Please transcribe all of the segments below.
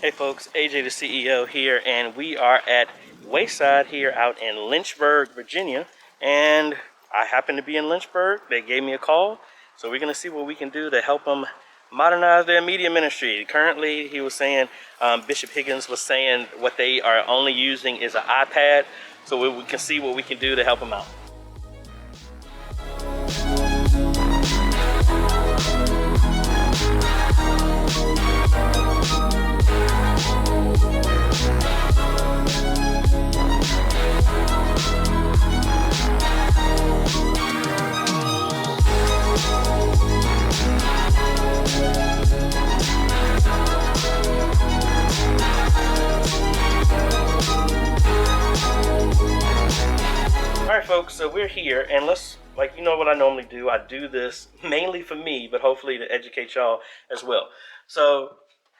Hey folks, AJ the CEO here, and we are at Wayside here out in Lynchburg, Virginia. And I happen to be in Lynchburg. They gave me a call, so we're going to see what we can do to help them modernize their media ministry. Currently, he was saying, Bishop Higgins was saying what they are only using is an iPad, so we can see what we can do to help them out. Alright folks, so we're here, and let's, you know what I normally do, I do this mainly for me, but hopefully to educate y'all as well. So,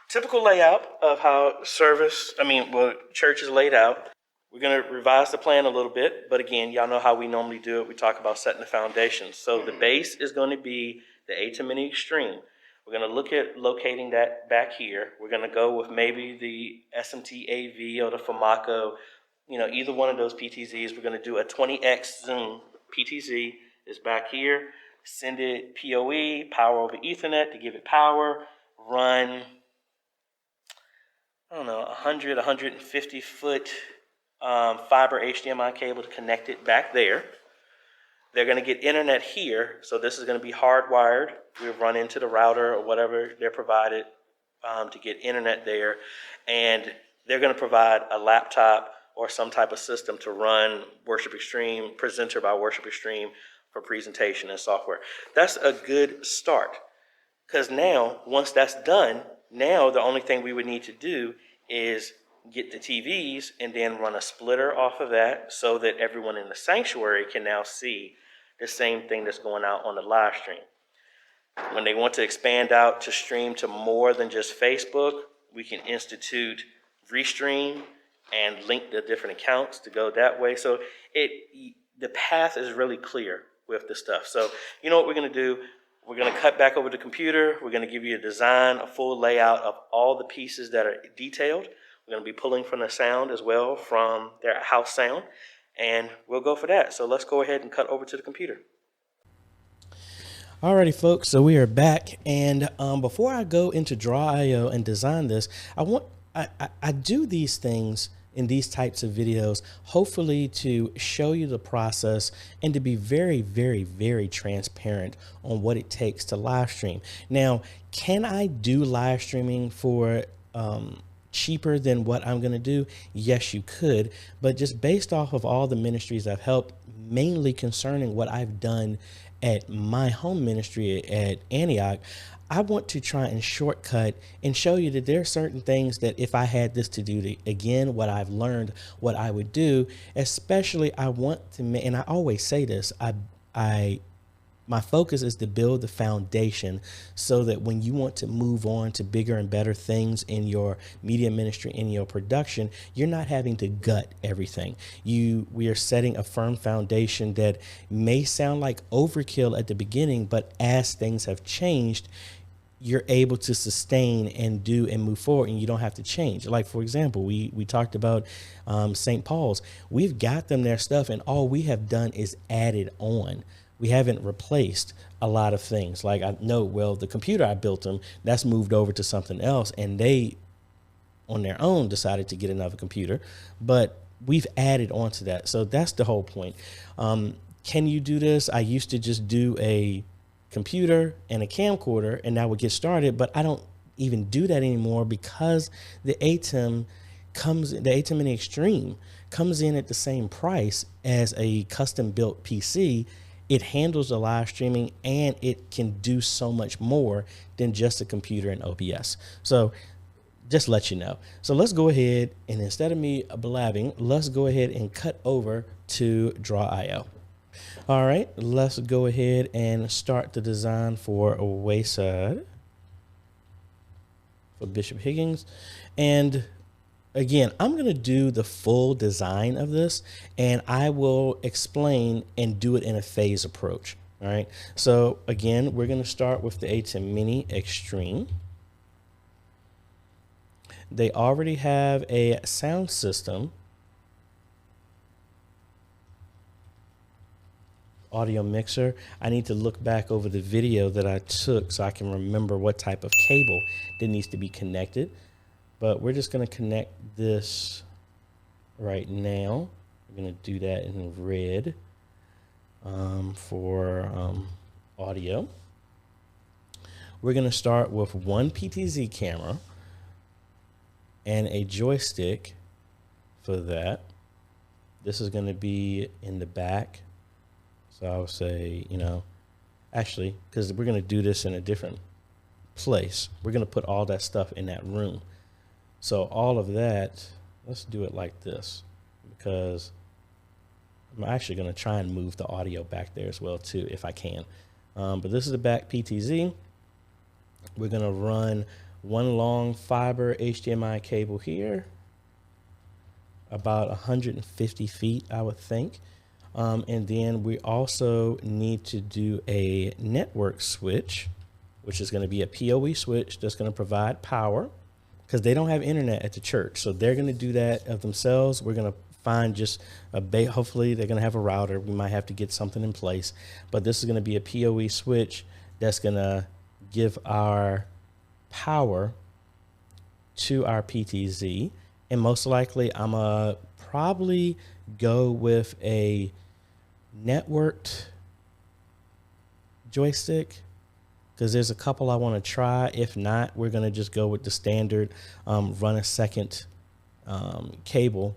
typical layout of how church is laid out. We're going to revise the plan a little bit, but again, y'all know how we normally do it. We talk about setting the foundation. So the base is going to be the A10 Mini Extreme. We're going to look at locating that back here. We're going to go with maybe the SMT AV or the FAMACO, either one of those PTZs. We're going to do a 20x zoom PTZ. Is back here. Send it PoE, power over Ethernet to give it power. Run, 100, 150 foot fiber HDMI cable to connect it back there. They're going to get internet here, so this is going to be hardwired. We'll run into the router or whatever they're provided to get internet there, and they're going to provide a laptop or some type of system to run Worship Extreme, Presenter by Worship Extreme for presentation and software. That's a good start, because now, once that's done, now the only thing we would need to do is get the TVs and then run a splitter off of that so that everyone in the sanctuary can now see the same thing that's going out on the live stream. When they want to expand out to stream to more than just Facebook, we can institute Restream and link the different accounts to go that way. So the path is really clear with the stuff. So you know what we're going to do? We're going to cut back over the computer. We're going to give you a design, a full layout of all the pieces that are detailed. We're going to be pulling from the sound as well, from their house sound, and we'll go for that. So let's go ahead and cut over to the computer. Alrighty, folks, so we are back, and before I go into Draw.io and design this, I do these things in these types of videos, hopefully to show you the process and to be very, very, very transparent on what it takes to live stream. Now, can I do live streaming for cheaper than what I'm going to do? Yes, you could, but just based off of all the ministries I've helped, mainly concerning what I've done at my home ministry at Antioch, I want to try and shortcut and show you that there are certain things that if I had this to do again, what I've learned, what I would do, especially I want to, and I always say this, my focus is to build the foundation so that when you want to move on to bigger and better things in your media ministry, in your production, you're not having to gut everything. We are setting a firm foundation that may sound like overkill at the beginning, but as things have changed, you're able to sustain and do and move forward, and you don't have to change. Like, for example, we talked about St. Paul's. We've got them their stuff, and all we have done is added on. We haven't replaced a lot of things. Like, I know, well, the computer I built them, that's moved over to something else, and they on their own decided to get another computer, but we've added on to that. So that's the whole point. Can you do this? I used to just do a computer and a camcorder and that would get started, but I don't even do that anymore because the ATEM Mini Extreme comes in at the same price as a custom built PC. It handles the live streaming and it can do so much more than just a computer and OBS. So just let you know. So let's go ahead, and instead of me blabbing, let's go ahead and cut over to Draw.io. All right, let's go ahead and start the design for a Wayside for Bishop Higgins. And again, I'm going to do the full design of this, and I will explain and do it in a phase approach. All right. So again, we're going to start with the A10 Mini Extreme. They already have a sound system, audio mixer. I need to look back over the video that I took so I can remember what type of cable that needs to be connected. But we're just going to connect this right now. We're going to do that in red for audio. We're going to start with one PTZ camera and a joystick for that. This is going to be in the back. So I would say, actually, because we're going to do this in a different place, we're going to put all that stuff in that room. So all of that, let's do it like this, because I'm actually going to try and move the audio back there as well, too, if I can. But this is the back PTZ. We're going to run one long fiber HDMI cable here, about 150 feet, I would think. And then we also need to do a network switch, which is going to be a PoE switch that's going to provide power, because they don't have internet at the church. So they're going to do that of themselves. We're going to find just hopefully they're going to have a router. We might have to get something in place, but this is going to be a PoE switch that's going to give our power to our PTZ. And most likely I'm going to probably go with a networked joystick, because there's a couple I want to try. If not, we're going to just go with the standard run a second cable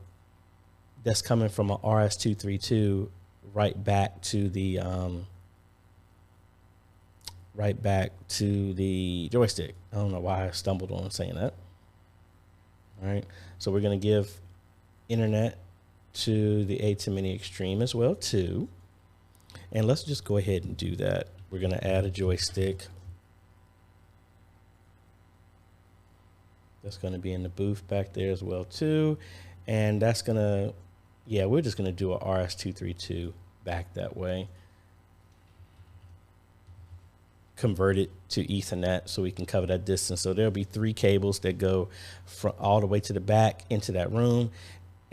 that's coming from an RS-232 right back to the joystick. I don't know why I stumbled on saying that. All right, so we're going to give internet to the ATEM Mini Extreme as well too. And let's just go ahead and do that. We're going to add a joystick. That's going to be in the booth back there as well too. And that's going to, we're just going to do a RS-232 back that way. Convert it to Ethernet so we can cover that distance. So there'll be 3 cables that go from all the way to the back into that room.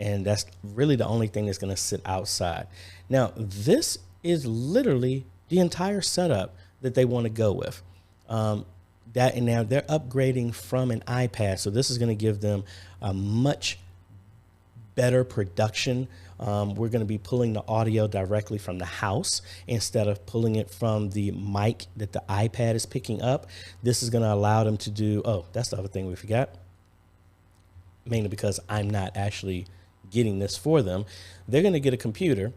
And that's really the only thing that's going to sit outside. Now, this is literally the entire setup that they want to go with. And now they're upgrading from an iPad. So this is going to give them a much better production. We're going to be pulling the audio directly from the house instead of pulling it from the mic that the iPad is picking up. This is going to allow them to do, that's the other thing we forgot. Mainly because I'm not actually getting this for them. They're going to get a computer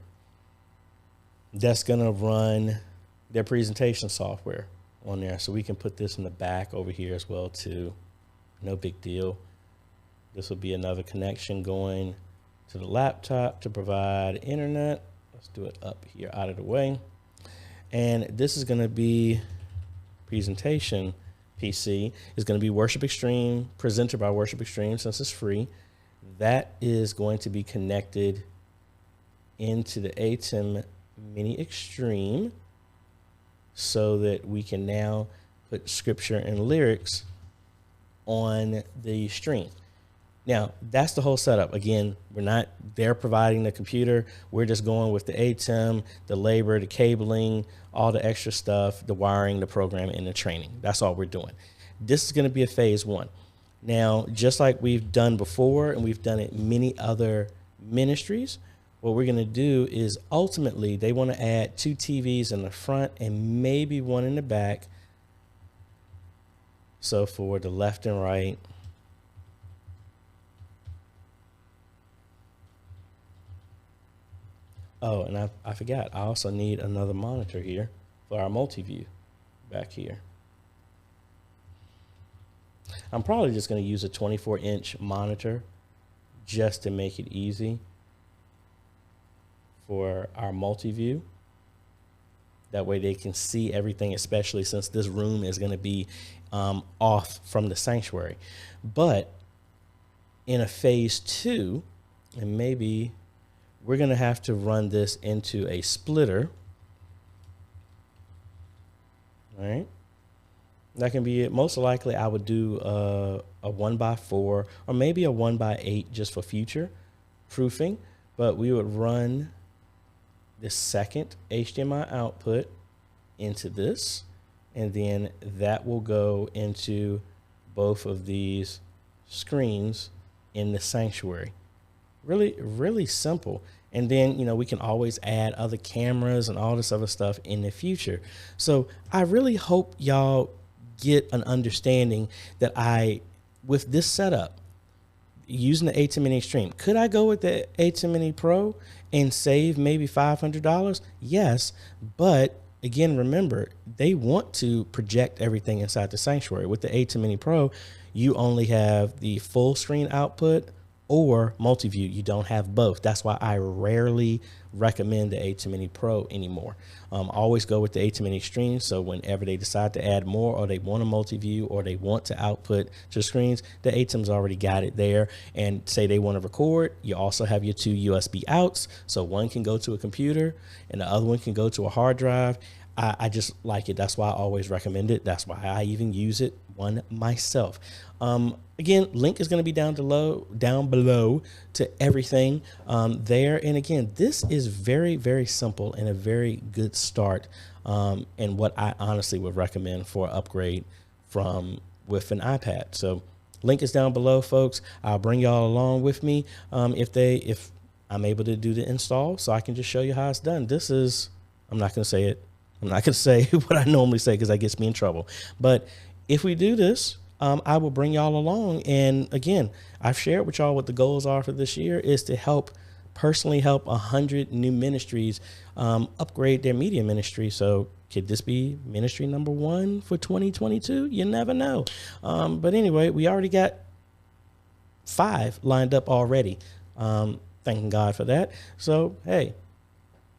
that's going to run their presentation software on there. So we can put this in the back over here as well too. No big deal. This will be another connection going to the laptop to provide internet. Let's do it up here out of the way. And this is going to be presentation PC. Is going to be Worship Extreme, presented by Worship Extreme since it's free. That is going to be connected into the ATEM Mini Extreme so that we can now put scripture and lyrics on the stream. Now, that's the whole setup. Again, they're providing the computer. We're just going with the ATEM, the labor, the cabling, all the extra stuff, the wiring, the programming, and the training. That's all we're doing. This is going to be a phase 1. Now, just like we've done before, and we've done it many other ministries, what we're going to do is ultimately they want to add 2 TVs in the front and maybe 1 in the back. So for the left and right. Oh, and I forgot. I also need another monitor here for our multi-view back here. I'm probably just going to use a 24-inch monitor just to make it easy for our multi-view. That way they can see everything, especially since this room is going to be off from the sanctuary. But in a phase 2, and maybe we're going to have to run this into a splitter. All right. That can be it. Most likely I would do a 1x4 or maybe a 1x8 just for future proofing, but we would run the second HDMI output into this, and then that will go into both of these screens in the sanctuary. Really, really simple. And then, you know, we can always add other cameras and all this other stuff in the future. So I really hope y'all get an understanding that with this setup, using the ATEM Mini Extreme, could I go with the ATEM Mini Pro and save maybe $500? Yes, but again, remember, they want to project everything inside the sanctuary. With the ATEM Mini Pro, you only have the full screen output or multi-view. You don't have both. That's why I rarely recommend the ATEM Mini Pro anymore. Always go with the ATEM Mini Extreme. So whenever they decide to add more, or they want a multi-view, or they want to output to screens, the ATEM's already got it there. And say they want to record, you also have your 2 USB outs. So one can go to a computer and the other one can go to a hard drive. I just like it. That's why I always recommend it. That's why I even use it one myself. Again, link is going to be down below to everything there. And again, this is very, very simple and a very good start. And what I honestly would recommend for upgrade with an iPad. So link is down below, folks. I'll bring y'all along with me if I'm able to do the install, so I can just show you how it's done. I'm not going to say it. I'm not going to say what I normally say because that gets me in trouble. But if we do this, I will bring y'all along. And again, I've shared with y'all what the goals are for this year is to personally help 100 new ministries upgrade their media ministry. So could this be ministry number 1 for 2022? You never know. But anyway, we already got 5 lined up already. Thanking God for that. So, hey,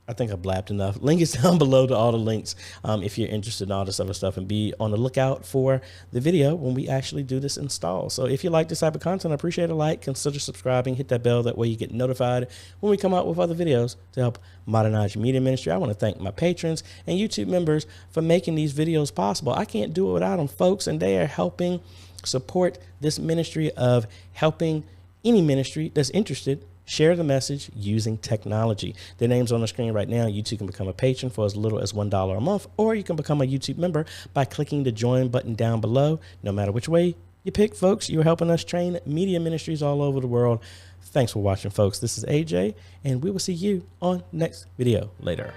I think I blabbed enough. Link is down below to all the links if you're interested in all this other stuff, and be on the lookout for the video when we actually do this install. So if you like this type of content, I appreciate a like, consider subscribing, hit that bell. That way you get notified when we come out with other videos to help modernize your media ministry. I want to thank my patrons and YouTube members for making these videos possible. I can't do it without them, folks, and they are helping support this ministry of helping any ministry that's interested share the message using technology. Their name's on the screen right now. You too can become a patron for as little as $1 a month, or you can become a YouTube member by clicking the join button down below. No matter which way you pick, folks, you're helping us train media ministries all over the world. Thanks for watching, folks. This is AJ, and we will see you on next video later.